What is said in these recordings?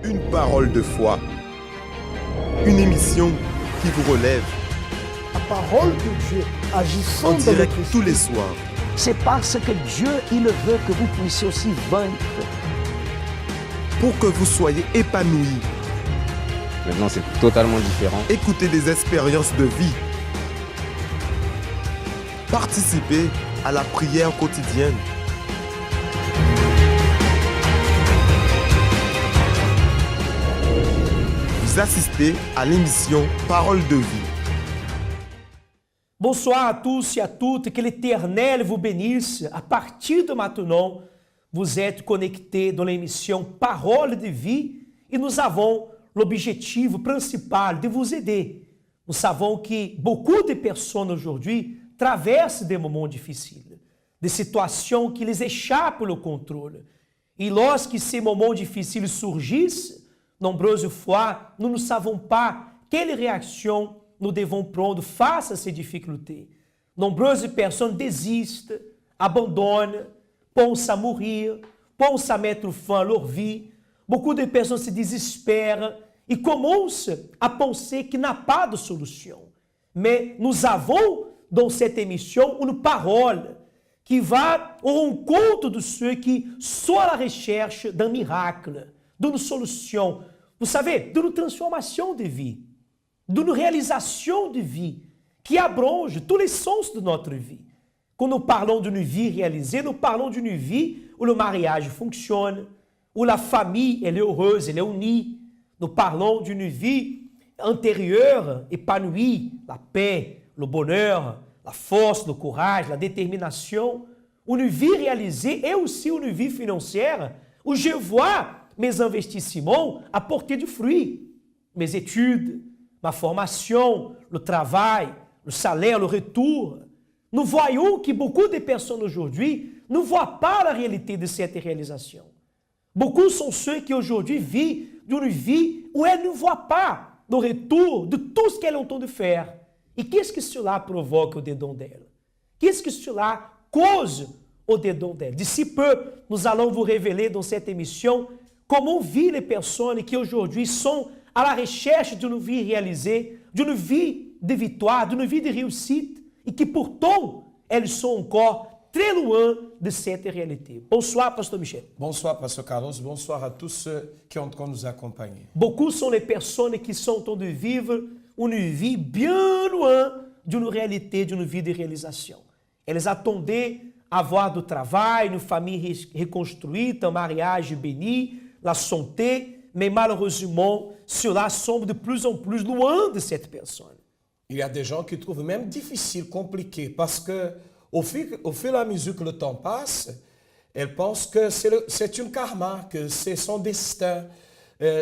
Une parole de foi. Une émission qui vous relève. La parole de Dieu agissant En dans direct notre tous les esprit. soirs. C'est parce que Dieu, il veut que vous puissiez aussi vaincre. Pour que vous soyez épanouis. Maintenant, c'est totalement différent. Écoutez des expériences de vie. Participez à la prière quotidienne. Vous assistez à l'émission Parole de vie. Bonsoir à tous et à toutes, que l'Éternel vous bénisse. À partir de maintenant, vous êtes connectés dans l'émission Parole de vie et nous avons l'objectif principal de vous aider. Nous savons que beaucoup de personnes aujourd'hui traversent des moments difficiles, des situations qui les échappent au contrôle. Et lorsque ces moments difficiles surgissent, nombreuses fois, nous ne savons pas quelle réaction nous devons prendre face à ces difficultés. Nombreuses personnes désistent, abandonnent, pensent à mourir, pensent à mettre fin à leur vie. Beaucoup de personnes se désespèrent et commencent à penser qu'il n'y a pas de solution. Mais nous avons dans cette émission une parole qui va au rencontre de ceux qui sont à la recherche d'un miracle, d'une solution, vous savez, d'une transformation de vie, d'une réalisation de vie qui abrange tous les sens de notre vie. Quand nous parlons d'une vie réalisée, nous parlons d'une vie où le mariage fonctionne, où la famille elle est heureuse, elle est unie. Nous parlons d'une vie intérieure, épanouie, la paix, le bonheur, la force, le courage, la détermination. Une vie réalisée et aussi une vie financière où je vois mes investissements apporter du fruit, mes études, ma formation, le travail, le salaire, le retour. Nous voyons que beaucoup de personnes aujourd'hui ne voient pas la réalité de cette réalisation. Beaucoup sont ceux qui aujourd'hui vivent d'une vie où elles ne voient pas le retour de tout ce qu'elles ont de faire. Et qu'est-ce que cela provoque au-dedans d'elles? Qu'est-ce que cela cause au-dedans d'elles? D'ici peu, nous allons vous révéler dans cette émission comment vivent les personnes qui aujourd'hui sont à la recherche d'une vie réalisée, d'une vie de victoire, d'une vie de réussite, et que pourtant, elles sont encore très loin de cette réalité. Bonsoir, Pasteur Michel. Bonsoir, Pasteur Carlos. Bonsoir à tous ceux qui ont nous accompagner. Beaucoup sont les personnes qui sont en train de vivre une vie bien loin d'une réalité, d'une vie de réalisation. Elles attendaient avoir du travail, une famille reconstruite, un mariage béni, la santé, mais malheureusement, cela semble de plus en plus loin de cette personne. Il y a des gens qui trouvent même difficile, compliqué, parce que au fur et à mesure que le temps passe, elles pensent que c'est une karma, que c'est son destin.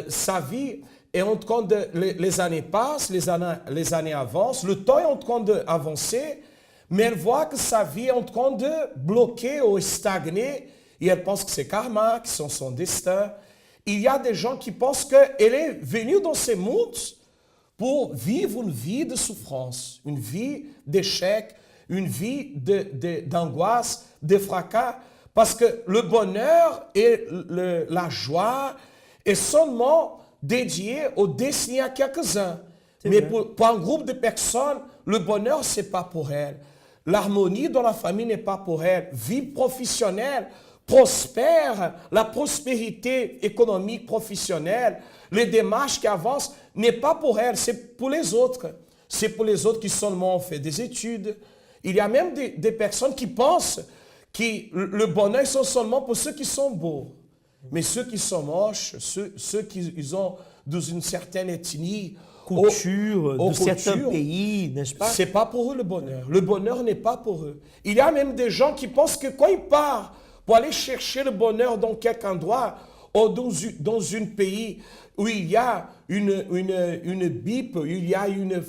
Sa vie est en train de... Les années passent, les années avancent, le temps est en train d'avancer, mais elle voit que sa vie est en train de bloquer ou stagner, et elle pense que c'est karma, que c'est son destin. Il y a des gens qui pensent qu'elle est venue dans ce monde pour vivre une vie de souffrance, une vie d'échec, une vie d'angoisse, de fracas, parce que le bonheur et la joie est seulement dédié ou destiné à quelques-uns. Mais pour un groupe de personnes, le bonheur, ce n'est pas pour elles. L'harmonie dans la famille n'est pas pour elles. Vie professionnelle, prospère, la prospérité économique professionnelle, les démarches qui avancent, n'est pas pour elles, c'est pour les autres. C'est pour les autres qui seulement ont fait des études. Il y a même des personnes qui pensent que le bonheur sont seulement pour ceux qui sont beaux. Mais ceux qui sont moches, ceux qui ont une certaine ethnie, Culture, de certains pays, n'est-ce pas? C'est pas pour eux le bonheur. Le bonheur n'est pas pour eux. Il y a même des gens qui pensent que quand ils partent pour aller chercher le bonheur dans quelque endroit ou dans un pays où il y a une BIP, où il y a une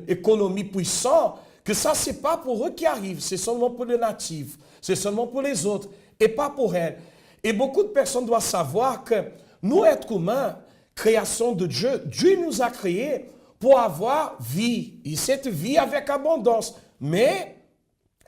économie puissante, que ça, c'est pas pour eux qui arrivent, c'est seulement pour les natifs, c'est seulement pour les autres, et pas pour elles. Et beaucoup de personnes doivent savoir que nous, êtres humains, création de Dieu, Dieu nous a créés pour avoir vie, et cette vie avec abondance. Mais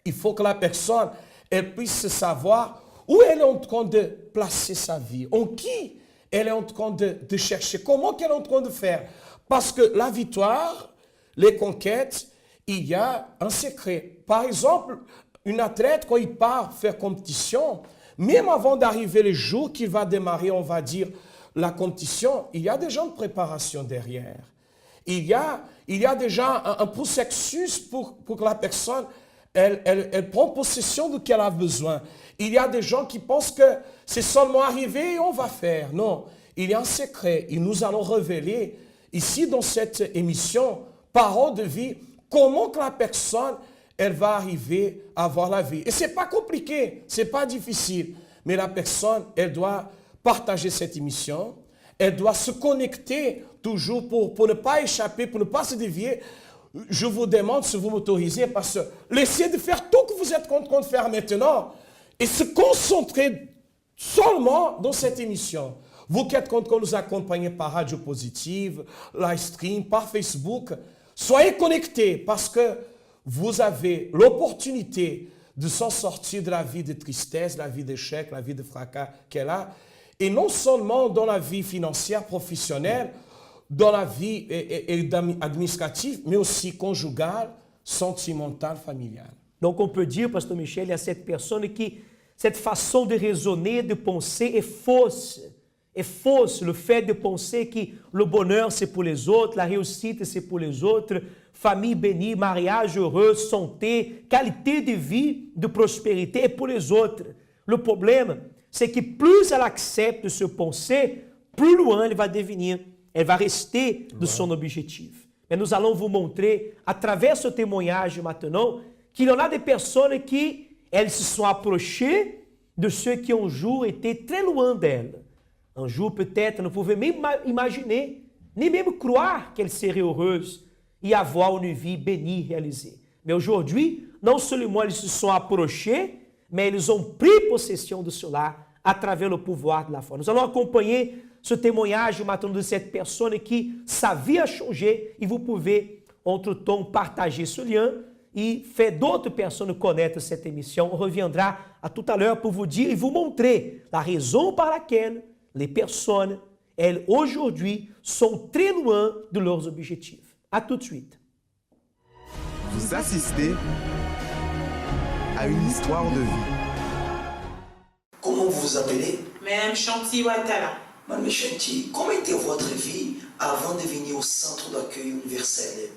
il faut que la personne, elle puisse savoir où elle est en train de placer sa vie, en qui elle est en train de chercher. Comment qu'elle est en train de faire? Parce que la victoire, les conquêtes, il y a un secret. Par exemple, une athlète, quand il part faire compétition, même avant d'arriver le jour qu'il va démarrer, on va dire, la compétition, il y a déjà une préparation derrière. Il y a déjà un processus pour que la personne, elle prend possession de ce qu'elle a besoin. Il y a des gens qui pensent que c'est seulement arrivé et on va faire. Non, il y a un secret et nous allons révéler ici dans cette émission, Parole de vie, comment que la personne, elle va arriver à avoir la vie. Et ce n'est pas compliqué, ce n'est pas difficile. Mais la personne, elle doit partager cette émission. Elle doit se connecter toujours pour ne pas échapper, pour ne pas se dévier. Je vous demande si vous m'autorisez, parce que laissez de faire tout que vous êtes en train de faire maintenant et se concentrer seulement dans cette émission. Vous qui êtes en train de nous accompagner par Radio Positive, live stream, par Facebook, soyez connectés parce que vous avez l'opportunité de s'en sortir de la vie de tristesse, la vie d'échec, la vie de fracas qu'elle a. Et non seulement dans la vie financière, professionnelle, dans la vie administrative, mais aussi conjugale, sentimentale, familiale. Donc on peut dire, Pasteur Michel, il y a cette personne qui, cette façon de raisonner, de penser est fausse. Est fausse le fait de penser que le bonheur c'est pour les autres, la réussite c'est pour les autres, famille bénie, mariage heureux, santé, qualité de vie, de prospérité est pour les autres. Le problème, c'est que plus elle accepte de se penser, plus loin elle va devenir. Elle va rester de son objectif. Mais nous allons vous montrer, à travers ce témoignage maintenant, qu'il y en a des personnes qui, elles se sont approchées de ceux qui un jour étaient très loin d'elles. Un jour, peut-être, ne pouvaient même imaginer, ni même croire qu'elles seraient heureuses et avoir une vie bénie, réalisée. Mais aujourd'hui, non seulement ils se sont approchés, mais ils ont pris possession de cela à travers le pouvoir de la foi. Nous allons acompanher ce témoignage maintenant de cette personne qui sa vie a changé et vous pouvez, entre-temps, partager ce lien et faire d'autres personnes connaître cette émission. On reviendra à tout à l'heure pour vous dire et vous montrer la raison par laquelle les personnes, elles, aujourd'hui, sont très loin de leurs objectifs. À tout de suite. Vous assistez à une histoire de vie. Comment vous vous appelez? Madame Chanty Ouattara. Madame Chanty, comment était votre vie avant de venir au centre d'accueil universel?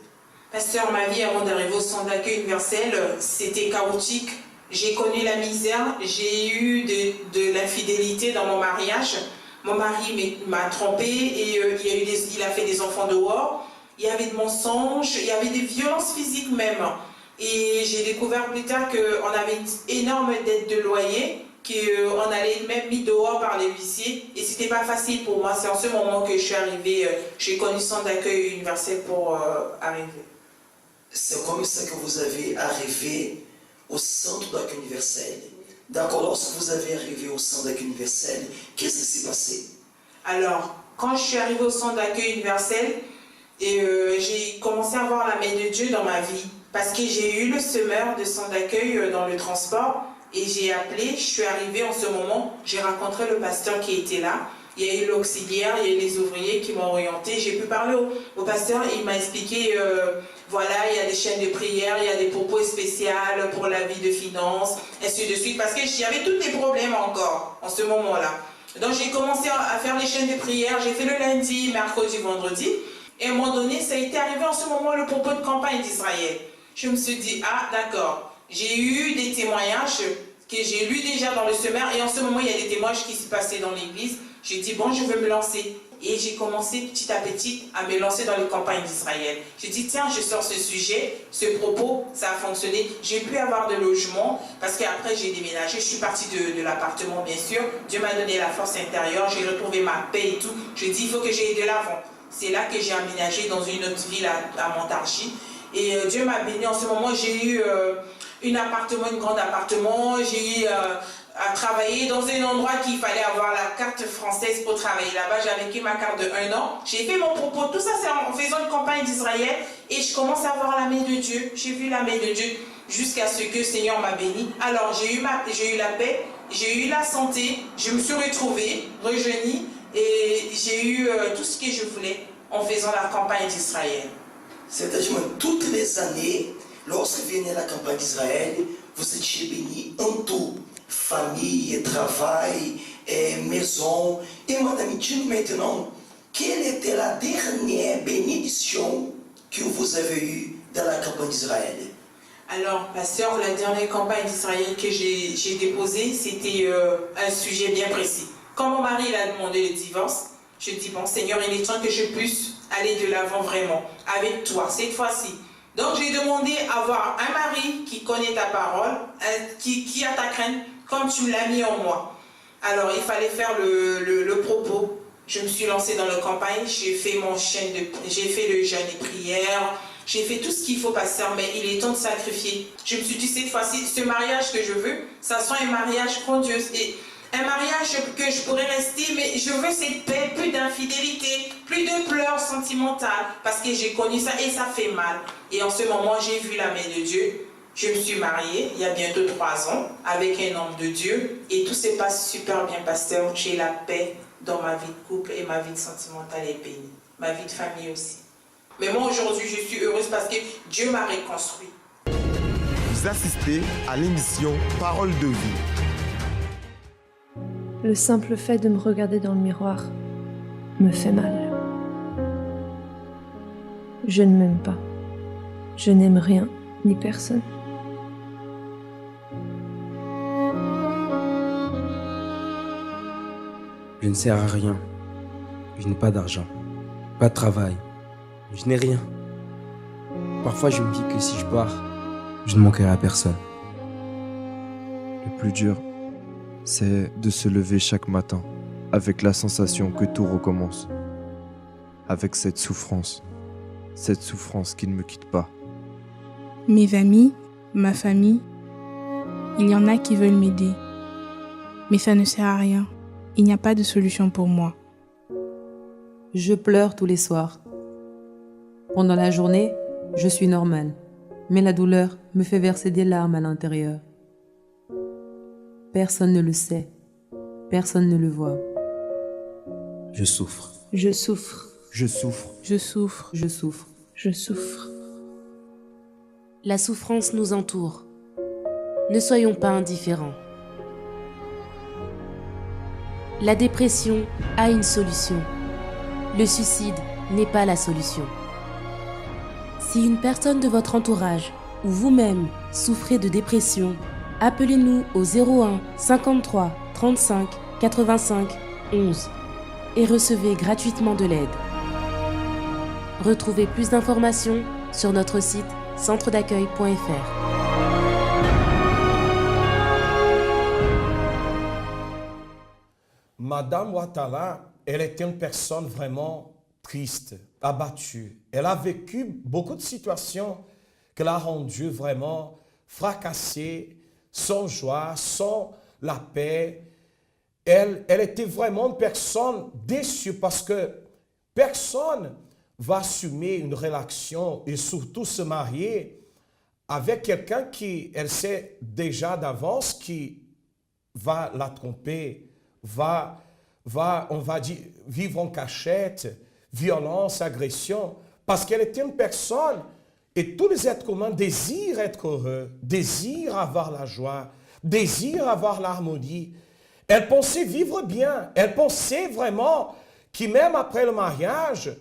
Pasteur, ma vie avant d'arriver au centre d'accueil universel, c'était chaotique. J'ai connu la misère, j'ai eu de l'infidélité dans mon mariage. Mon mari m'a trompée et il a fait des enfants dehors. Il y avait de mensonges, il y avait des violences physiques même. Et j'ai découvert plus tard qu'on avait une énorme dette de loyer, qu'on allait même mis dehors par les huissiers. Et c'était pas facile pour moi. C'est en ce moment que je suis arrivée, j'ai connu le centre d'accueil universel pour arriver. C'est comme ça que vous avez arrivé au centre d'accueil universel. D'accord, lorsque vous avez arrivé au centre d'accueil universel, qu'est-ce qui s'est passé? Alors, quand je suis arrivée au centre d'accueil universel, j'ai commencé à voir la main de Dieu dans ma vie. Parce que j'ai eu le semeur de centre d'accueil dans le transport et j'ai appelé, je suis arrivée en ce moment, j'ai rencontré le pasteur qui était là. Il y a eu l'auxiliaire, il y a eu les ouvriers qui m'ont orienté. J'ai pu parler au pasteur et il m'a expliqué, voilà, il y a des chaînes de prière, il y a des propos spéciaux pour la vie de finances, ainsi de suite. Parce que j'avais tous les problèmes encore en ce moment-là. Donc j'ai commencé à faire les chaînes de prière, j'ai fait le lundi, mercredi, vendredi. Et à un moment donné, ça a été arrivé en ce moment le propos de campagne d'Israël. Je me suis dit, ah d'accord, j'ai eu des témoignages que j'ai lus déjà dans le semeur et en ce moment il y a des témoignages qui se passaient dans l'église. J'ai dit, bon, je veux me lancer. Et j'ai commencé petit à petit à me lancer dans les campagnes d'Israël. J'ai dit, tiens, je sors ce sujet, ce propos, ça a fonctionné. J'ai pu avoir de logement parce qu'après j'ai déménagé. Je suis partie de l'appartement, bien sûr. Dieu m'a donné la force intérieure, j'ai retrouvé ma paix et tout. Je dis, il faut que j'aille de l'avant. C'est là que j'ai aménagé dans une autre ville à Montargis. Et Dieu m'a béni. En ce moment, j'ai eu un appartement, un grand appartement. J'ai eu à travailler dans un endroit qu'il fallait avoir la carte française pour travailler là-bas. J'avais que ma carte de 1 an. J'ai fait mon propos. Tout ça, c'est en faisant une campagne d'Israël. Et je commence à voir la main de Dieu. J'ai vu la main de Dieu jusqu'à ce que le Seigneur m'a béni. Alors, j'ai eu la paix, j'ai eu la santé. Je me suis retrouvée, rejeunie. Et j'ai eu tout ce que je voulais en faisant la campagne d'Israël. C'est-à-dire, toutes les années, lorsque venait la campagne d'Israël, vous étiez béni en tout. Famille, travail, maison. Et madame, dites-nous maintenant, quelle était la dernière bénédiction que vous avez eue dans la campagne d'Israël? Alors, pasteur, la dernière campagne d'Israël que j'ai déposée, c'était un sujet bien précis. Quand mon mari il a demandé le divorce, je dis, bon Seigneur, il est temps que je puisse aller de l'avant vraiment, avec toi, cette fois-ci. Donc, j'ai demandé à avoir un mari qui connaît ta parole, qui a ta crainte, comme tu l'as mis en moi. Alors, il fallait faire le propos. Je me suis lancée dans la campagne, j'ai fait j'ai fait le jeûne et prière, j'ai fait tout ce qu'il faut, pasteur, mais il est temps de sacrifier. Je me suis dit, cette fois-ci, ce mariage que je veux, ça soit un mariage grandiose. Et un mariage que je pourrais rester, mais je veux cette paix, plus d'infidélité, plus de pleurs sentimentales, parce que j'ai connu ça et ça fait mal. Et en ce moment, j'ai vu la main de Dieu. Je me suis mariée il y a bientôt 3 ans avec un homme de Dieu et tout se passe super bien, pasteur. J'ai la paix dans ma vie de couple et ma vie de sentimentale est bénie. Ma vie de famille aussi. Mais moi aujourd'hui, je suis heureuse parce que Dieu m'a reconstruit. Vous assistez à l'émission Parole de vie. Le simple fait de me regarder dans le miroir me fait mal. Je ne m'aime pas. Je n'aime rien ni personne. Je ne sers à rien. Je n'ai pas d'argent, pas de travail. Je n'ai rien. Parfois, je me dis que si je pars, je ne manquerai à personne. Le plus dur, c'est de se lever chaque matin avec la sensation que tout recommence. Avec cette souffrance qui ne me quitte pas. Mes amis, ma famille, il y en a qui veulent m'aider. Mais ça ne sert à rien. Il n'y a pas de solution pour moi. Je pleure tous les soirs. Pendant la journée, je suis normale. Mais la douleur me fait verser des larmes à l'intérieur. Personne ne le sait. Personne ne le voit. Je souffre. Je souffre. Je souffre. Je souffre. Je souffre. Je souffre. La souffrance nous entoure. Ne soyons pas indifférents. La dépression a une solution. Le suicide n'est pas la solution. Si une personne de votre entourage ou vous-même souffrez de dépression, appelez-nous au 01 53 35 85 11 et recevez gratuitement de l'aide. Retrouvez plus d'informations sur notre site centredaccueil.fr. Madame Ouattara, elle était une personne vraiment triste, abattue. Elle a vécu beaucoup de situations qui l'ont rendue vraiment fracassée, sans joie, sans la paix. Elle était vraiment une personne déçue parce que personne va assumer une relation et surtout se marier avec quelqu'un qui, elle sait déjà d'avance, qui va la tromper, on va dire, vivre en cachette, violence, agression, parce qu'elle était une personne, et tous les êtres humains désirent être heureux, désirent avoir la joie, désirent avoir l'harmonie. Elle pensait vivre bien, elle pensait vraiment que même après le mariage,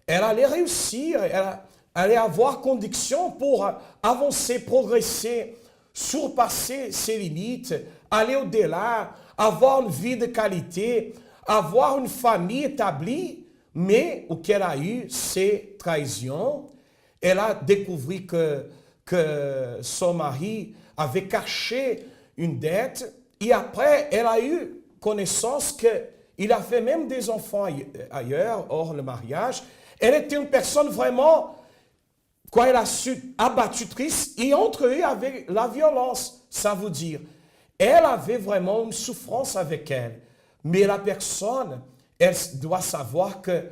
elle allait réussir, elle allait avoir conditions pour avancer, progresser, surpasser ses limites, aller au-delà, avoir une vie de qualité, avoir une famille établie, mais ce qu'elle a eu, c'est trahison. Elle a découvert que son mari avait caché une dette et après, elle a eu connaissance qu'il a fait même des enfants ailleurs, hors le mariage. Elle était une personne vraiment, quand elle a su, abattue, triste, et entre eux avec la violence, ça veut dire. Elle avait vraiment une souffrance avec elle. Mais la personne, elle doit savoir que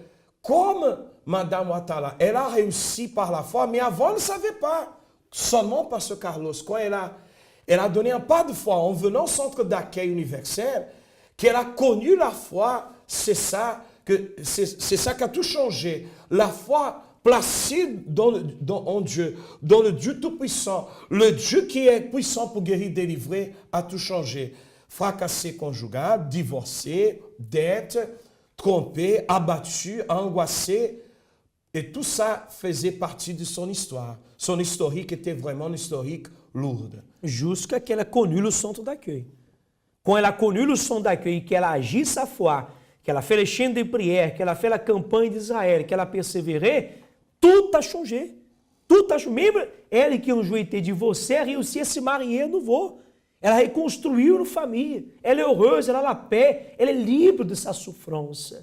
comme Madame Ouattara, elle a réussi par la foi, mais avant, elle ne savait pas. Seulement parce que Carlos, quand elle a donné un pas de foi en venant au centre d'accueil universel, qu'elle a connu la foi, c'est ça qui a tout changé. La foi placée en Dieu, dans le Dieu Tout-Puissant, le Dieu qui est puissant pour guérir, délivrer, a tout changé. Fracassé conjugal, divorcé, dette, trompé, abattu, angoissé. Et tout ça faisait partie de son histoire. Son historique était vraiment une historique lourde. Jusqu'à qu'elle a connu le centre d'accueil. Quand elle a connu le centre d'accueil, qu'elle a agi sa foi, qu'elle a fait les chaînes de prière, qu'elle a fait la campagne d'Israël, qu'elle a persévéré, tout a changé. Tout a changé. Même elle qui um jour était divorcée, a réussi a se marier à nouveau. Ela reconstruiu uma família. Ela é heureuse, ela a la paix, ela est libre de sa souffrance.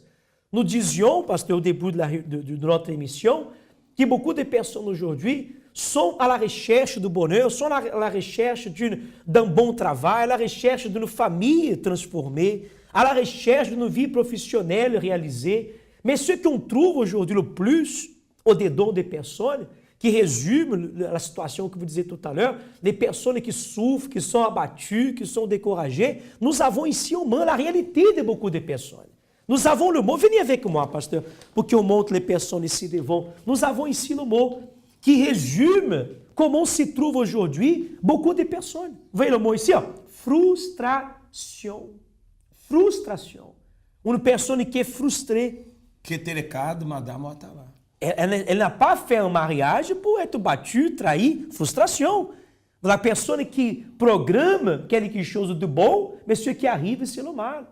Nous disions, pasteur, au début de notre émission, que beaucoup de personnes aujourd'hui sont à la recherche do bonheur, sont à la recherche d'un bon travail, à la recherche d'une famille transformée, à la recherche d'une vie professionnelle réalisée. Mais ce qu'on trouve aujourd'hui le plus au-dedans des personnes, qui résume la situation que vous disiez tout à l'heure, les personnes qui souffrent, qui sont abattues, qui sont découragées, nous avons ici en main la réalité de beaucoup de personnes. Nous avons le mot, venez avec moi, pasteur, pour qu'on montre les personnes ici devant. Nous avons ici le mot qui résume comment se trouve aujourd'hui beaucoup de personnes. Vous voyez le mot ici? Frustration. Frustration. Une personne qui est frustrée. Qui était le cas de Madame Ouattara. Elle n'a pas fait un mariage pour être battue, trahi, frustration. La personne qui programme quelque chose de bon, mais ce qui arrive, c'est le mal.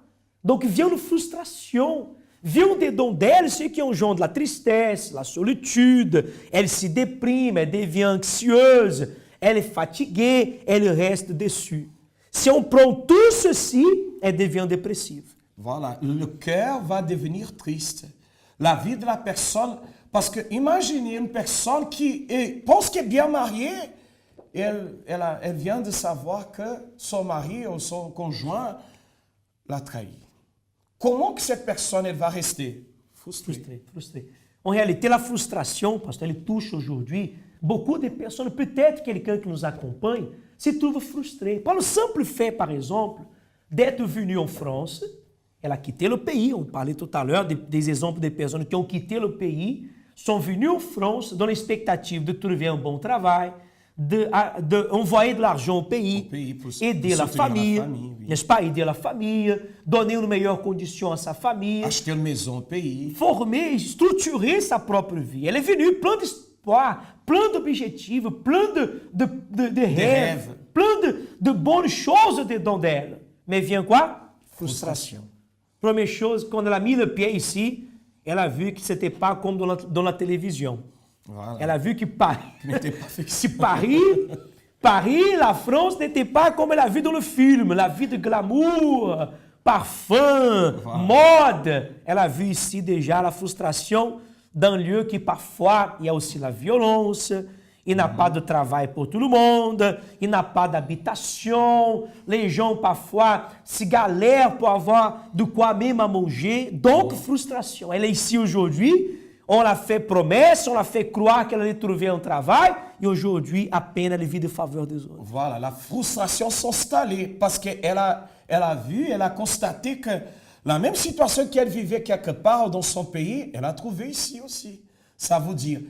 Donc vient une frustration. Vient dedans d'elle ce qui engendre la tristesse, la solitude. Elle se déprime, elle devient anxieuse, elle est fatiguée, elle reste déçue. Si on prend tout ceci, elle devient dépressive. Voilà, le cœur va devenir triste. La vie de la personne... Parce que imaginez une personne qui pense qu'elle est bien mariée, et elle vient de savoir que son mari ou son conjoint l'a trahi. Comment que cette personne elle va rester? Frustrée. En réalité, la frustration, parce qu'elle touche aujourd'hui beaucoup de personnes, peut-être quelqu'un qui nous accompagne, se trouve frustré. Par le simple fait, par exemple, d'être venu en France, elle a quitté le pays, on parlait tout à l'heure des exemples de personnes qui ont quitté le pays, sont venus en France dans l'expectative de trouver un bon travail, d'envoyer de l'argent au pays, aider la famille, n'est-ce pas? Aider la famille, donner une meilleure condition à sa famille. Acheter une maison au pays. Former, structurer sa propre vie. Elle est venue plein d'espoir, plein d'objectifs, plein de rêves, plein de bonnes choses dedans d'elle. Mais vient quoi? Frustration. Première chose, quand elle a mis le pied ici, elle a vu que ce n'était pas comme dans la télévision. Voilà. Elle a vu que Paris, la France, n'était pas comme elle a vu dans le film. La vie de glamour, parfum, mode. Elle a vu ici déjà la frustration d'un lieu qui parfois, il y a aussi la violence. Il n'a pas de travail pour tout le monde, il n'a pas d'habitation, les gens parfois se galèrent pour avoir de quoi même à manger, donc frustration. Elle est ici aujourd'hui, on l'a fait promesse, on l'a fait croire qu'elle allait trouver un travail, et aujourd'hui, à peine elle vit de faveur des autres. Voilà, la frustration s'est installée parce qu'elle a vu, elle a constaté que la même situation qu'elle vivait quelque part dans son pays, elle a trouvé ici aussi. Ça veut dire...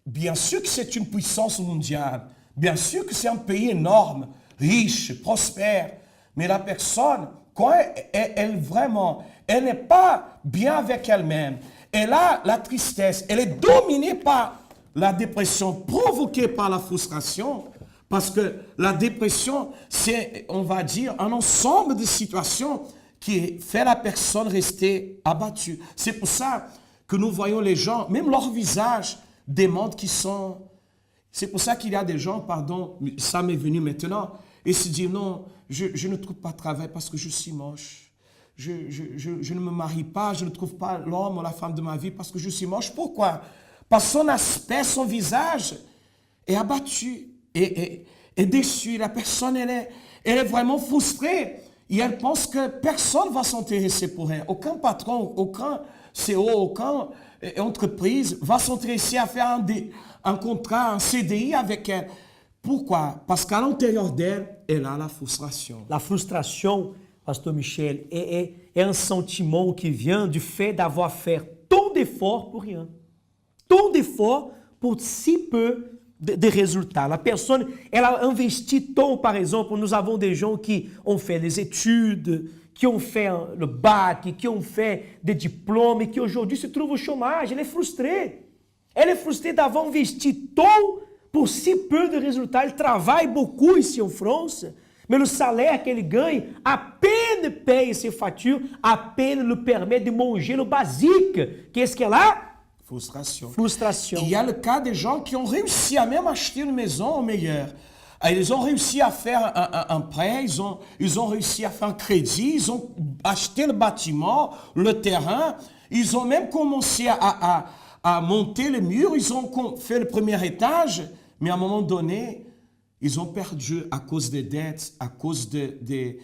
Bien sûr que c'est une puissance mondiale, bien sûr que c'est un pays énorme, riche, prospère, mais la personne, quand elle n'est pas bien avec elle-même, elle a la tristesse, elle est dominée par la dépression provoquée par la frustration, parce que la dépression, c'est, on va dire, un ensemble de situations qui fait la personne rester abattue. C'est pour ça que nous voyons les gens, même leur visage, des mondes qui sont... C'est pour ça qu'il y a des gens, pardon, ça m'est venu maintenant, et se disent non, je ne trouve pas de travail parce que je suis moche. Je ne me marie pas, je ne trouve pas l'homme ou la femme de ma vie parce que je suis moche. Pourquoi? Parce que son aspect, son visage est abattu, est déçu. La personne, elle est vraiment frustrée. Et elle pense que personne ne va s'intéresser pour elle. Aucun patron, aucun CEO, aucun... entreprise va s'intéresser à faire un contrat, un CDI avec elle. Pourquoi? Parce qu'à l'intérieur d'elle, elle a la frustration. La frustration pasteur Michel, est un sentiment qui vient du fait d'avoir fait tant d'efforts pour rien. Tant d'efforts pour si peu de résultats. La personne, elle a investi tant, par exemple, nous avons des gens qui ont fait des études, qui ont fait le bac, qui ont fait des diplômes et qui aujourd'hui se trouvent au chômage. Elle est frustrée. Elle est frustrée d'avoir investi tant pour si peu de résultats. Elle travaille beaucoup ici en France, mais le salaire qu'elle gagne à peine paye ses factures, à peine lui permet de manger le basique. Qu'est-ce qu'elle a? Frustration. Frustration. Il y a le cas des gens qui ont réussi à même acheter une maison au meilleur. Ils ont réussi à faire un prêt, ils ont réussi à faire un crédit, ils ont acheté le bâtiment, le terrain, ils ont même commencé à monter les murs, ils ont fait le premier étage, mais à un moment donné, ils ont perdu à cause des dettes, à cause des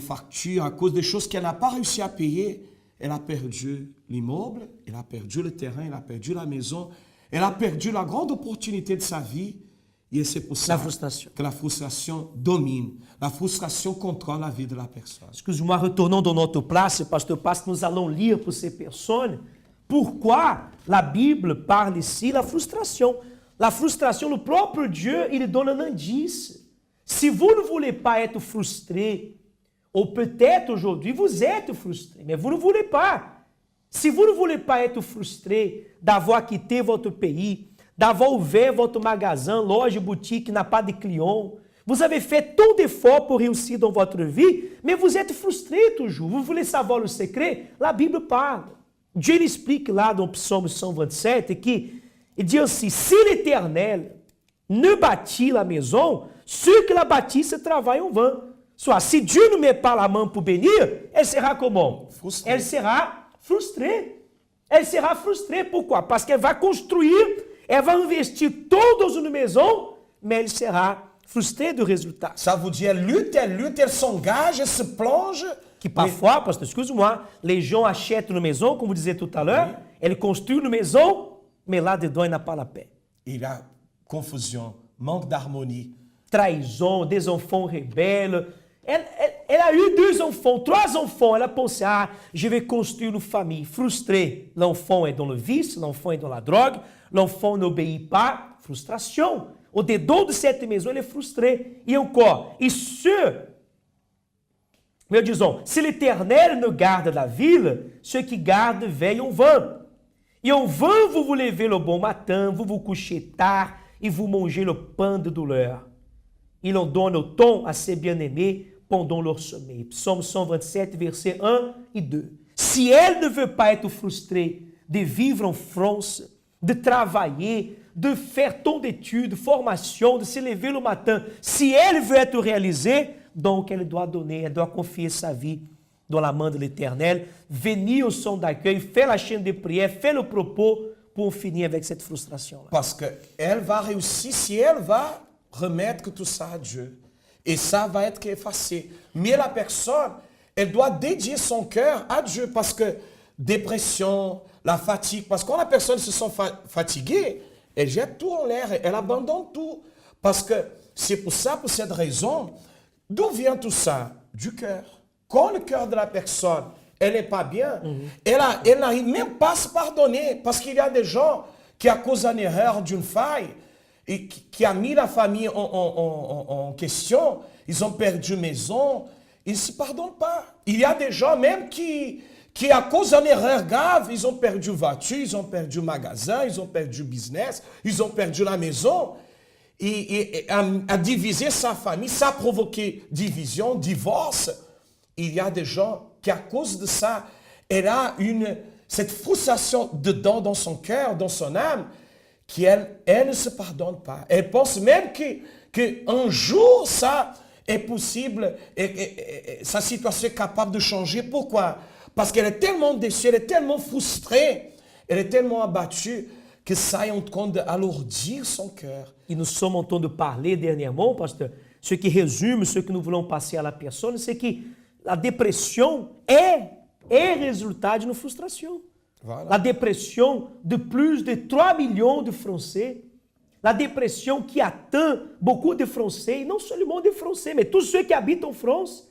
factures, à cause des choses qu'elle n'a pas réussi à payer. Elle a perdu l'immeuble, elle a perdu le terrain, elle a perdu la maison, elle a perdu la grande opportunité de sa vie. Et c'est pour ça que la frustration domine. La frustration contrôle la vie de la personne. Excuse-moi, retournons dans notre place, pasteur Passe, nous allons lire pour ces personnes pourquoi la Bible parle ici de la frustration. La frustration, le propre Dieu, il donne un indice. Si vous ne voulez pas être frustré, ou peut-être aujourd'hui vous êtes frustré, mais vous ne voulez pas. Si vous ne voulez pas être frustré d'avoir quitté votre pays, d'avoir ouvert votre magasin, loja, boutique, n'a pas de clients, vous avez fait tant d'efforts pour réussir dans votre vie, mais vous êtes frustré toujours. Vous voulez savoir le secret? La Bible parle. Dieu explique lá no Psaume 127 que il dit assim, si l'Éternel ne bâtit la maison, ceux qui la bâtissent travaillent en vain. Soit, si Dieu ne met pas la main pour bénir, elle sera comment? Frustrée. Elle sera frustrée. Elle sera frustrée. Pourquoi? Parce qu'elle va construire, elle va investir tout dans une maison, mais elle sera frustrée du résultat. Ça veut dire, elle s'engage, elle se plonge. Que parfois, pasteur, excuse-moi, les gens achètent une maison, comme vous disiez tout à l'heure, elles construisent une maison, mais là dedans, il n'a pas la paix. Il y a confusion, manque d'harmonie. Trahison, des enfants rebelles. Elle a eu 2 enfants, 3 enfants. Elle a pensé, je vais construire une famille. Frustrée. L'enfant est dans le vice, l'enfant est dans la drogue, l'enfant n'obéit pas. Frustration. Au dedans de cette maison, elle est frustrée. Et encore, mais disons, si l'Éternel ne garde la ville, ceux qui gardent veillent en vain. Et en vain, vous vous levez le bon matin, vous vous couchez tard et vous mangez le pain de douleur. Il en donne au temps à ses bien-aimés pendant leur sommeil. Psaume 127, versets 1 et 2. Si elle ne veut pas être frustrée de vivre en France, de travailler, de faire tant d'études, formation, de se lever le matin, si elle veut être réalisée, donc elle doit donner, elle doit confier sa vie dans la main de l'Éternel, venir au son d'accueil, faire la chaîne de prière, faire le propos pour finir avec cette frustration-là. Parce qu'elle va réussir si elle va remettre tout ça à Dieu. Et ça va être effacé. Mais la personne, elle doit dédier son cœur à Dieu parce que dépression, la fatigue, parce que quand la personne se sent fatiguée, elle jette tout en l'air, elle abandonne tout. Parce que c'est pour ça, pour cette raison, d'où vient tout ça? Du cœur. Quand le cœur de la personne, elle n'est pas bien, elle n'arrive même pas à se pardonner. Parce qu'il y a des gens qui, à cause d'une erreur, d'une faille, et qui a mis la famille en question, ils ont perdu maison, ils ne se pardonnent pas. Il y a des gens même qui à cause d'une erreur grave, ils ont perdu voiture, ils ont perdu magasin, ils ont perdu business, ils ont perdu la maison. Et à diviser sa famille, ça a provoqué division, divorce. Il y a des gens qui, à cause de ça, elle a cette frustration dedans, dans son cœur, dans son âme, elle ne se pardonne pas. Elle pense même qu'un jour, ça est possible et sa situation est capable de changer. Pourquoi? Parce qu'elle est tellement déçue, elle est tellement frustrée, elle est tellement abattue que ça est en train d'alourdir son cœur. Et nous sommes en train de parler dernièrement, pasteur, ce qui résume ce que nous voulons passer à la personne, c'est que la dépression est résultat d'une frustration. Voilà. La dépression de plus de 3 millions de Français, la dépression qui atteint beaucoup de Français, et non seulement des Français, mais tous ceux qui habitent en France,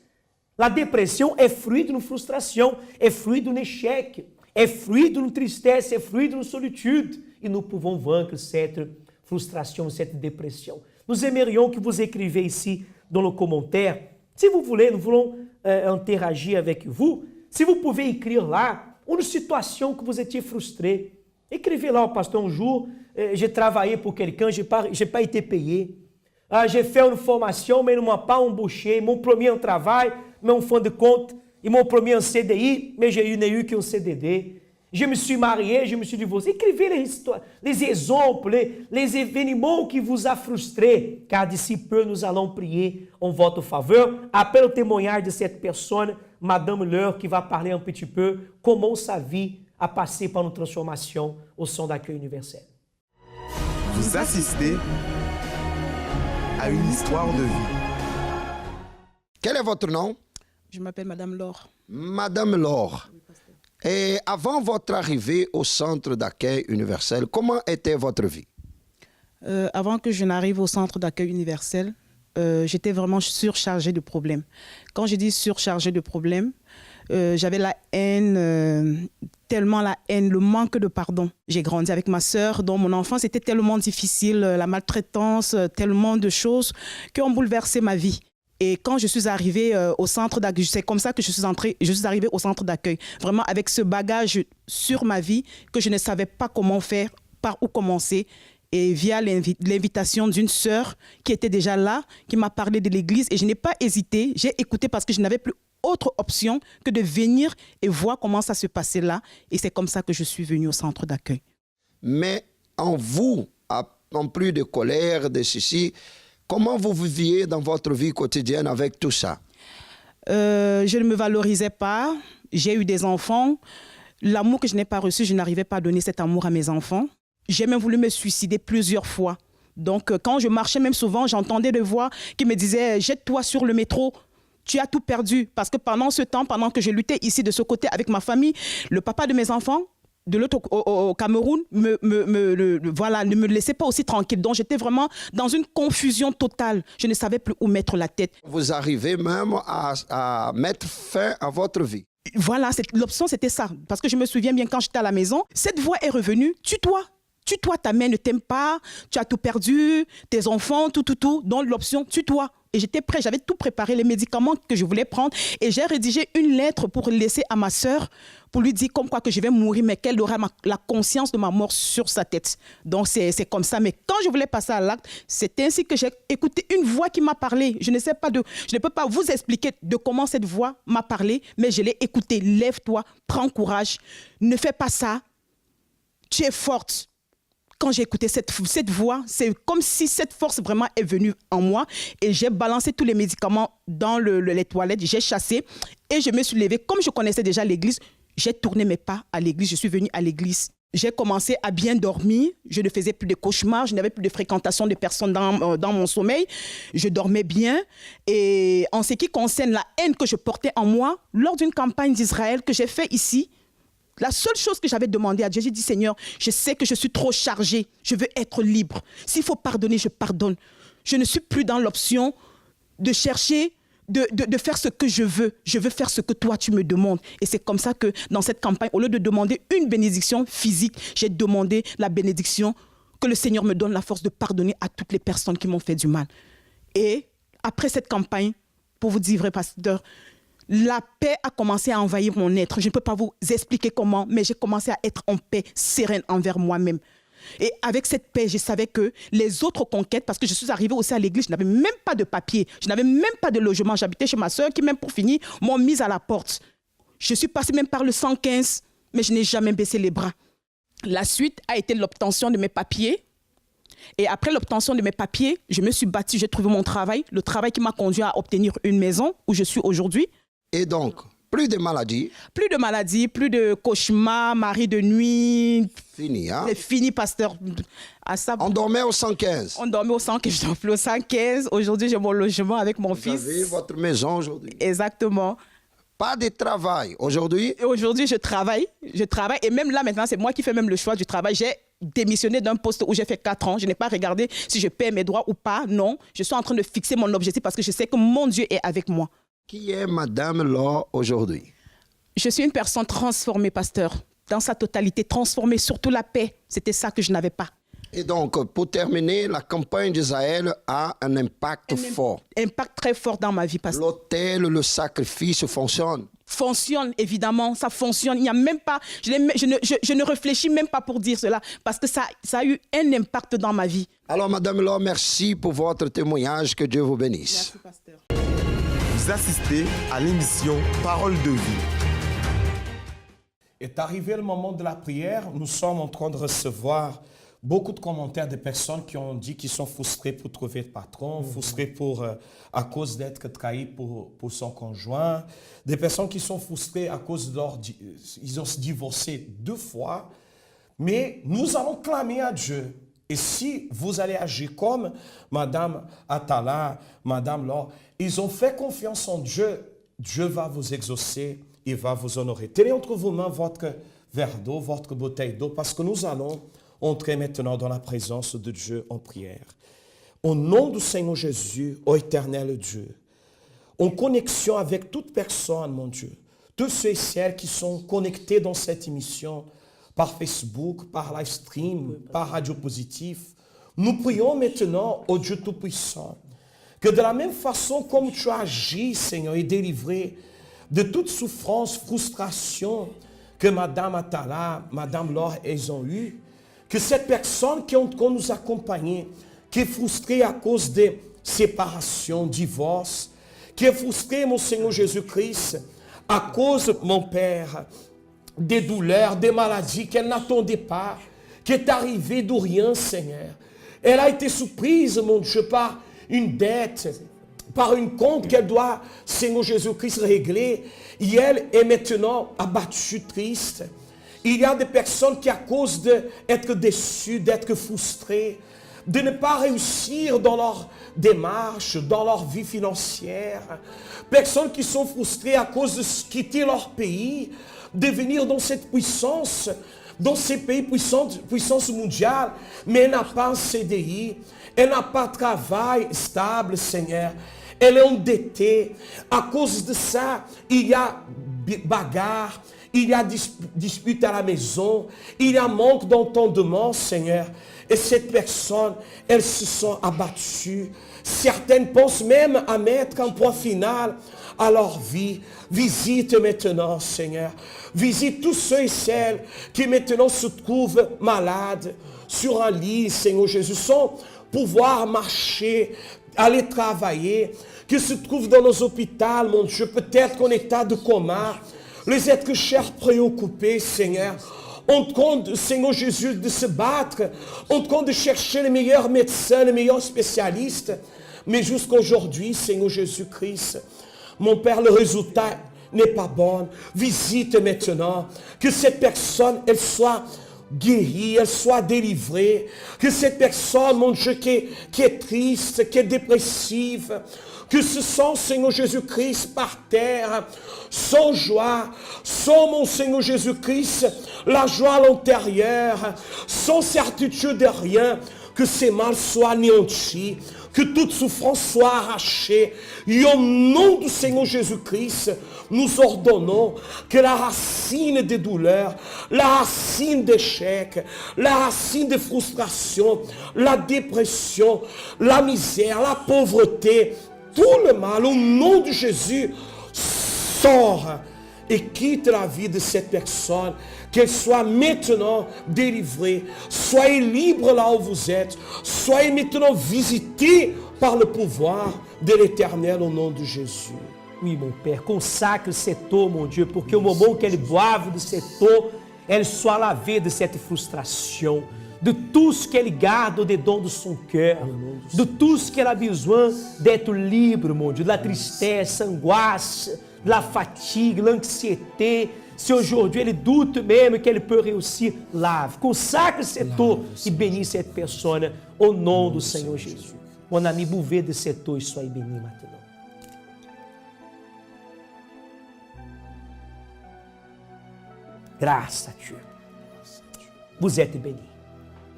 A depressão é fruto de uma frustração, é fruto de um échec, é fruto de uma tristeza, é fruto de uma solitude. E nous pouvons vaincre cette frustration, cette dépression. Nous aimerions que vous écrivez ici dans le commentaire. Si vous voulez, nous voulons interagir avec vous. Si vous pouvez écrire là une situation que vous étiez frustré. Écrivez là, pasteur, un jour, j'ai travaillé pour quelqu'un, j'ai pas été payé. J'ai fait une formation, mais ils ne m'ont pas embauché. Ils m'ont promis un travail, mais un fonds de compte. Ils m'ont promis un CDI, mais je n'ai eu qu'un CDD. Je me suis marié, je me suis divorcé. Écrivez les histoires, les exemples, les événements qui vous ont frustré. Car d'ici peu, nous allons prier en votre faveur. Après le témoignage de cette personne, Madame Leur, qui va parler un petit peu comment sa vie a passé par une transformation au Centre d'accueil universel. Vous assistez à une histoire de vie. Quel est votre nom? Je m'appelle Madame Laure. Madame Laure. Et avant votre arrivée au Centre d'accueil universel, comment était votre vie? Avant que je n'arrive au Centre d'accueil universel, j'étais vraiment surchargée de problèmes. Quand je dis surchargée de problèmes, j'avais la haine, tellement la haine, le manque de pardon. J'ai grandi avec ma sœur, dont mon enfance était tellement difficile, la maltraitance, tellement de choses qui ont bouleversé ma vie. Et quand je suis arrivée au centre d'accueil, c'est comme ça que je suis arrivée au centre d'accueil. Vraiment avec ce bagage sur ma vie que je ne savais pas comment faire, par où commencer. Et via l'invitation d'une sœur qui était déjà là, qui m'a parlé de l'église. Et je n'ai pas hésité, j'ai écouté parce que je n'avais plus autre option que de venir et voir comment ça se passait là. Et c'est comme ça que je suis venue au centre d'accueil. Mais en vous, en plus de colère, de ceci, comment vous viviez dans votre vie quotidienne avec tout ça? Je ne me valorisais pas. J'ai eu des enfants. L'amour que je n'ai pas reçu, je n'arrivais pas à donner cet amour à mes enfants. J'ai même voulu me suicider plusieurs fois. Donc, quand je marchais, même souvent, j'entendais des voix qui me disaient « Jette-toi sur le métro, tu as tout perdu. » Parce que pendant ce temps, pendant que je luttais ici de ce côté avec ma famille, le papa de mes enfants, de l'autre au Cameroun, voilà, ne me laissait pas aussi tranquille. Donc, j'étais vraiment dans une confusion totale. Je ne savais plus où mettre la tête. Vous arrivez même à mettre fin à votre vie. Voilà, l'option, c'était ça. Parce que je me souviens bien quand j'étais à la maison, cette voix est revenue, tue-toi. Tue-toi, ta mère ne t'aime pas, tu as tout perdu, tes enfants, tout. Donc l'option, tue-toi. Et j'étais prêt, j'avais tout préparé, les médicaments que je voulais prendre. Et j'ai rédigé une lettre pour laisser à ma sœur, pour lui dire comme quoi que je vais mourir, mais qu'elle aura la conscience de ma mort sur sa tête. Donc c'est comme ça. Mais quand je voulais passer à l'acte, c'est ainsi que j'ai écouté une voix qui m'a parlé. Je ne peux pas vous expliquer de comment cette voix m'a parlé, mais je l'ai écoutée. Lève-toi, prends courage, ne fais pas ça, tu es forte. Quand j'ai écouté cette voix, c'est comme si cette force vraiment est venue en moi et j'ai balancé tous les médicaments dans les toilettes, j'ai chassé et je me suis levée. Comme je connaissais déjà l'église, j'ai tourné mes pas à l'église, je suis venue à l'église. J'ai commencé à bien dormir, je ne faisais plus de cauchemars, je n'avais plus de fréquentation de personnes dans mon sommeil, je dormais bien. Et en ce qui concerne la haine que je portais en moi, lors d'une campagne d'Israël que j'ai faite ici, la seule chose que j'avais demandé à Dieu, j'ai dit, Seigneur, je sais que je suis trop chargée, je veux être libre. S'il faut pardonner, je pardonne. Je ne suis plus dans l'option de chercher, de faire ce que je veux faire ce que toi tu me demandes. Et c'est comme ça que dans cette campagne, au lieu de demander une bénédiction physique, j'ai demandé la bénédiction que le Seigneur me donne la force de pardonner à toutes les personnes qui m'ont fait du mal. Et après cette campagne, pour vous dire vrai, pasteur, la paix a commencé à envahir mon être. Je ne peux pas vous expliquer comment, mais j'ai commencé à être en paix, sereine envers moi-même. Et avec cette paix, je savais que les autres conquêtes, parce que je suis arrivée aussi à l'église, je n'avais même pas de papier, je n'avais même pas de logement. J'habitais chez ma soeur qui, même pour finir, m'ont mise à la porte. Je suis passée même par le 115, mais je n'ai jamais baissé les bras. La suite a été l'obtention de mes papiers. Et après l'obtention de mes papiers, je me suis battue, j'ai trouvé mon travail, le travail qui m'a conduit à obtenir une maison où je suis aujourd'hui. Et donc, plus de maladies? Plus de maladies, plus de cauchemars, mari de nuit. Fini, hein? C'est fini, pasteur. On dormait au 115? On dormait au 115, je dors plus au 115. Aujourd'hui, j'ai mon logement avec mon fils. Vous avez votre maison aujourd'hui? Exactement. Pas de travail aujourd'hui? Aujourd'hui, je travaille. Et même là, maintenant, c'est moi qui fais même le choix du travail. J'ai démissionné d'un poste où j'ai fait 4 ans. Je n'ai pas regardé si je paie mes droits ou pas. Non, je suis en train de fixer mon objectif parce que je sais que mon Dieu est avec moi. Qui est Madame Laure aujourd'hui? Je suis une personne transformée, pasteur, dans sa totalité, transformée, surtout la paix. C'était ça que je n'avais pas. Et donc, pour terminer, la campagne d'Israël a un impact fort. Impact très fort dans ma vie, pasteur. L'autel, le sacrifice fonctionne. Fonctionne, évidemment, ça fonctionne. Il n'y a même pas, je ne réfléchis même pas pour dire cela, parce que ça a eu un impact dans ma vie. Alors, Madame Laure, merci pour votre témoignage. Que Dieu vous bénisse. Merci, pasteur. Vous assistez à l'émission Parole de vie. Est arrivé le moment de la prière. Nous sommes en train de recevoir beaucoup de commentaires de personnes qui ont dit qu'ils sont frustrés pour trouver le patron, frustrés à cause d'être trahis pour son conjoint. Des personnes qui sont frustrées à cause ils ont se divorcé 2 fois. Mais nous allons clamer à Dieu. Et si vous allez agir comme Madame Atala, Madame Laure, ils ont fait confiance en Dieu, Dieu va vous exaucer, il va vous honorer. Tenez entre vos mains votre verre d'eau, votre bouteille d'eau, parce que nous allons entrer maintenant dans la présence de Dieu en prière. Au nom du Seigneur Jésus, ô éternel Dieu, en connexion avec toute personne, mon Dieu, tous ceux et celles qui sont connectés dans cette émission, par Facebook, par live stream, par Radio Positif, nous prions maintenant au Dieu Tout-Puissant, que de la même façon comme tu as agi, Seigneur, et délivré de toute souffrance, frustration que Madame Atala, Madame Laure, elles ont eu, que cette personne qui nous accompagne, qui est frustrée à cause de séparation, divorce, qui est frustrée, mon Seigneur Jésus-Christ, à cause, mon Père, des douleurs, des maladies qu'elle n'attendait pas, qui est arrivée d'où rien, Seigneur. Elle a été surprise, mon Dieu, par une dette, par une compte qu'elle doit, Seigneur Jésus-Christ, régler. Et elle est maintenant abattue, triste. Il y a des personnes qui, à cause d'être déçues, d'être frustrées, de ne pas réussir dans leur démarche, dans leur vie financière, personnes qui sont frustrées à cause de quitter leur pays, de venir dans cette puissance, dans ces pays puissance mondiale, mais elle n'a pas un CDI, elle n'a pas de travail stable, Seigneur. Elle est endettée. À cause de ça, il y a bagarre, il y a dispute à la maison, il y a manque d'entendement, Seigneur. Et cette personne, elles se sont abattues. Certaines pensent même à mettre un point final à leur vie. Visite maintenant, Seigneur. Visite tous ceux et celles qui maintenant se trouvent malades sur un lit, Seigneur Jésus, sans pouvoir marcher, aller travailler, qui se trouvent dans nos hôpitaux, mon Dieu, peut-être en état de coma, les êtres chers préoccupés, Seigneur, en train, Seigneur Jésus, de se battre, en train de chercher les meilleurs médecins, les meilleurs spécialistes, mais jusqu'à aujourd'hui, Seigneur Jésus-Christ, mon Père, le résultat n'est pas bon. Visite maintenant, que cette personne, elle soit guérie, elle soit délivrée, que cette personne, mon Dieu, qui est triste, qui est dépressive, que ce sent, Seigneur Jésus-Christ, par terre, sans joie, sans, mon Seigneur Jésus-Christ, la joie à l'intérieur, sans certitude de rien, que ces mal soient anéantis, que toute souffrance soit arrachée. Et au nom du Seigneur Jésus-Christ, nous ordonnons que la racine des douleurs, la racine d'échec, la racine de frustration, la dépression, la misère, la pauvreté, tout le mal, au nom de Jésus, sort et quitte la vie de cette personne, qu'elle soit maintenant délivrée. Soyez libre là où vous êtes. Soyez maintenant visités par le pouvoir de l'Éternel au nom de Jésus. Oui, mon Père, consacre cette eau, mon Dieu, pour que au moment qu'elle boive de cette eau, elle soit lavée de cette frustration, de tout ce qu'elle garde au-dedans de son cœur, de tout ce qu'elle a besoin d'être libre, mon Dieu, de la tristesse, angoisse, de la fatigue, l'anxiété. Si aujourd'hui elle doute même qu'elle peut réussir, lave, consacre cette eau e bénis cette personne au nom do Senhor Jesus. Mon ami, buvez de cette eau et soyez béni maintenant. Grâce à Dieu. Vous êtes béni.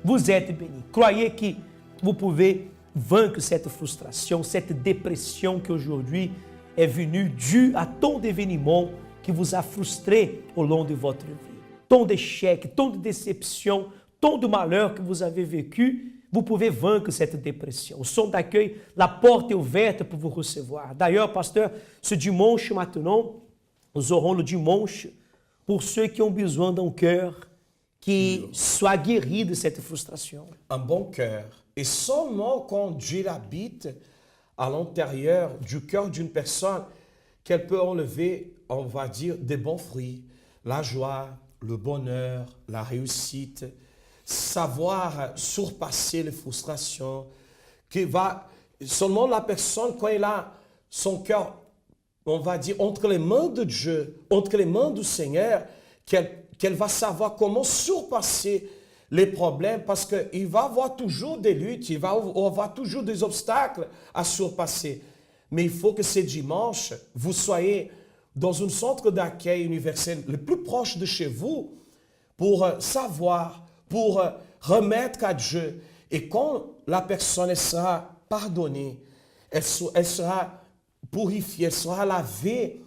Vous êtes béni. Croyez que vous pouvez vaincre cette frustration, cette dépression que aujourd'hui est venu dû à tant d'événements qui vous a frustré au long de votre vie. Tant d'échecs, tant de déceptions, tant de malheurs que vous avez vécu, vous pouvez vaincre cette dépression. Au centre d'accueil, la porte est ouverte pour vous recevoir. D'ailleurs, pasteur, ce dimanche maintenant, nous aurons le dimanche pour ceux qui ont besoin d'un cœur qui soit guéri de cette frustration. Un bon cœur. Et seulement quand Dieu habite à l'intérieur du cœur d'une personne, qu'elle peut enlever, on va dire, des bons fruits. La joie, le bonheur, la réussite, savoir surpasser les frustrations, qui va seulement la personne, quand elle a son cœur, on va dire, entre les mains de Dieu, entre les mains du Seigneur, qu'elle va savoir comment surpasser les problèmes, parce qu'il va avoir toujours des luttes, il va avoir toujours des obstacles à surpasser. Mais il faut que ce dimanche, vous soyez dans un centre d'accueil universel le plus proche de chez vous pour savoir, pour remettre à Dieu. Et quand la personne sera pardonnée, elle sera purifiée, elle sera lavée,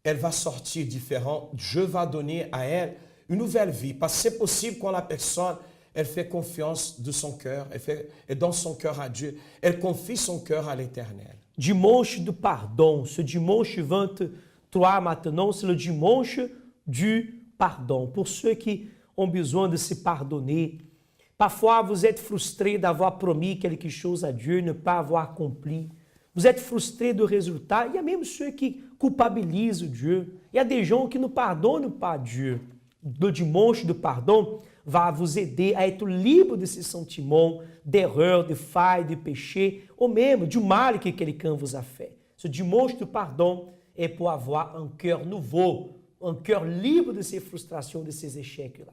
elle va sortir différente. Dieu va donner à elle une nouvelle vie. Parce que c'est possible quand la personne, elle fait confiance de son cœur, elle donne son cœur à Dieu, elle confie son cœur à l'Éternel. Dimanche du pardon. Ce dimanche 23 maintenant, c'est le dimanche du pardon. Pour ceux qui ont besoin de se pardonner, parfois vous êtes frustré d'avoir promis quelque chose à Dieu, ne pas avoir accompli. Vous êtes frustré do résultat. Il y a même ceux qui culpabilisent Dieu. Il y a des gens qui ne pardonnent pas Dieu. Le dimanche do pardon va vous aider à être libre de ces sentiments, d'erreurs, de failles, de péchés, ou même du mal que quelqu'un vous a fait. Ce dimanche do pardon est pour avoir un cœur nouveau, un cœur libre de ces frustrations, de ces échecs-là.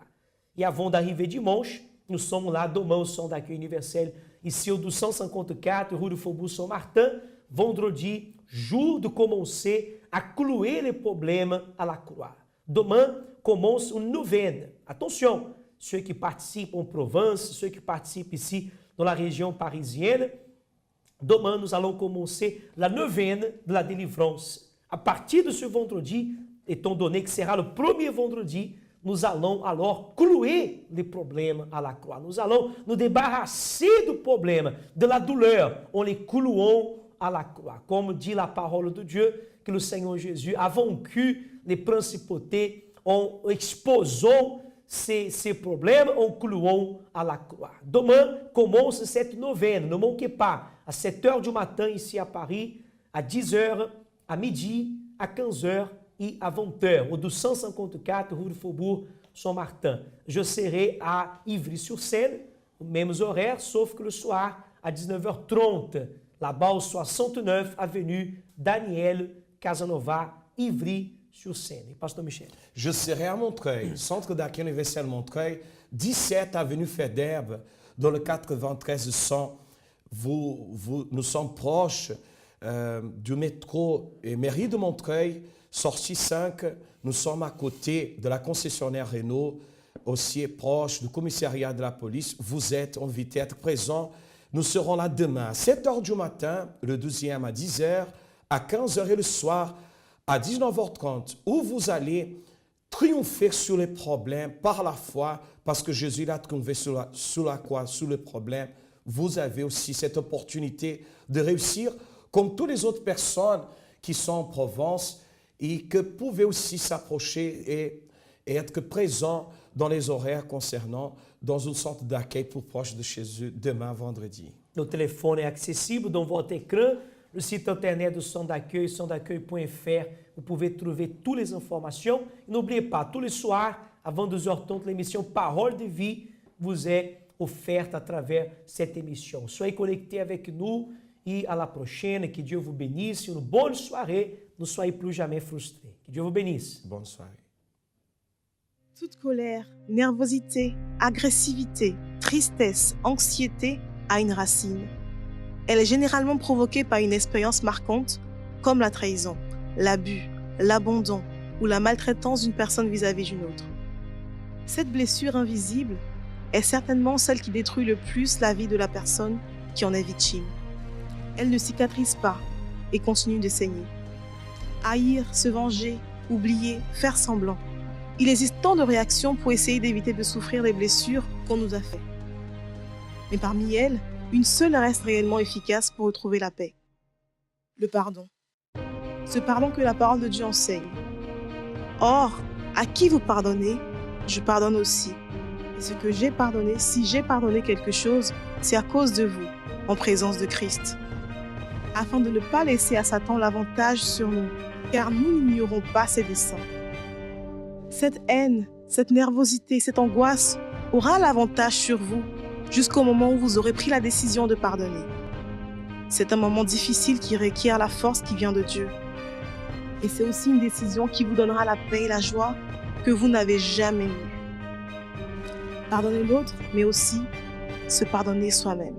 Et avant d'arriver dimanche, nous sommes là demain au centre d'accueil universel, ici au 254, rue du Faubourg Saint-Martin, vendredi, jour de commencer à clouer les problèmes à la croix. Demain commence une neuvaine. Attention, ceux qui participent en province, ceux qui participent ici dans la région parisienne, demain nous allons commencer la neuvaine de la délivrance. À partir de ce vendredi, étant donné que sera le premier vendredi, nous allons alors clouer les problèmes à la croix. Nous allons nous débarrasser du problème, de la douleur, en les clouant à la croix. Comme dit la parole de Dieu, que le Seigneur Jésus a vaincu les principautés en exposant ces problèmes, en clouant à la croix. Demain commence cette neuvaine, ne manquez pas, à 7h du matin ici à Paris, à 10h, à midi, à 15h, et à 20h, au 254 rue du Faubourg Saint-Martin. Je serai à Ivry-sur-Seine, aux mêmes horaires, sauf que le soir, à 19h30, là-bas au 69 avenue Daniel Casanova, Ivry-sur-Seine. Pasteur Michel. Je serai à Montreuil, centre d'accueil universel Montreuil, 17 avenue Faidherbe, dans le 9300. Nous sommes proches du métro et mairie de Montreuil, sortie 5, nous sommes à côté de la concessionnaire Renault, aussi proche du commissariat de la police. Vous êtes invités à être présents. Nous serons là demain à 7h du matin, le 12e à 10h, à 15h et le soir à 19h30, où vous allez triompher sur les problèmes par la foi, parce que Jésus a triomphé sur la croix, sur les problèmes. Vous avez aussi cette opportunité de réussir comme toutes les autres personnes qui sont en Provence, et que pouvez aussi s'approcher et être présent dans les horaires concernant dans un centre d'accueil plus proche de chez eux demain vendredi. Le téléphone est accessible dans votre écran, le site internet du centre d'accueil, centredaccueil.fr. Vous pouvez trouver toutes les informations. N'oubliez pas, tous les soirs, à 22h30, l'émission Parole de Vie vous est offerte à travers cette émission. Soyez connectés avec nous et à la prochaine. Que Dieu vous bénisse. Une bonne soirée. Ne soyez plus jamais frustrés. Que Dieu vous bénisse. Bonne soirée. Toute colère, nervosité, agressivité, tristesse, anxiété a une racine. Elle est généralement provoquée par une expérience marquante comme la trahison, l'abus, l'abandon ou la maltraitance d'une personne vis-à-vis d'une autre. Cette blessure invisible est certainement celle qui détruit le plus la vie de la personne qui en est victime. Elle ne cicatrise pas et continue de saigner. haïr, se venger, oublier, faire semblant. Il existe tant de réactions pour essayer d'éviter de souffrir les blessures qu'on nous a faites. Mais parmi elles, une seule reste réellement efficace pour retrouver la paix. Le pardon. Ce pardon que la parole de Dieu enseigne. Or, à qui vous pardonnez, je pardonne aussi. Et ce que j'ai pardonné, si j'ai pardonné quelque chose, c'est à cause de vous, en présence de Christ. Afin de ne pas laisser à Satan l'avantage sur nous, car nous n'ignorons pas ses desseins. Cette haine, cette nervosité, cette angoisse aura l'avantage sur vous jusqu'au moment où vous aurez pris la décision de pardonner. C'est un moment difficile qui requiert la force qui vient de Dieu. Et c'est aussi une décision qui vous donnera la paix et la joie que vous n'avez jamais eue. Pardonner l'autre, mais aussi se pardonner soi-même.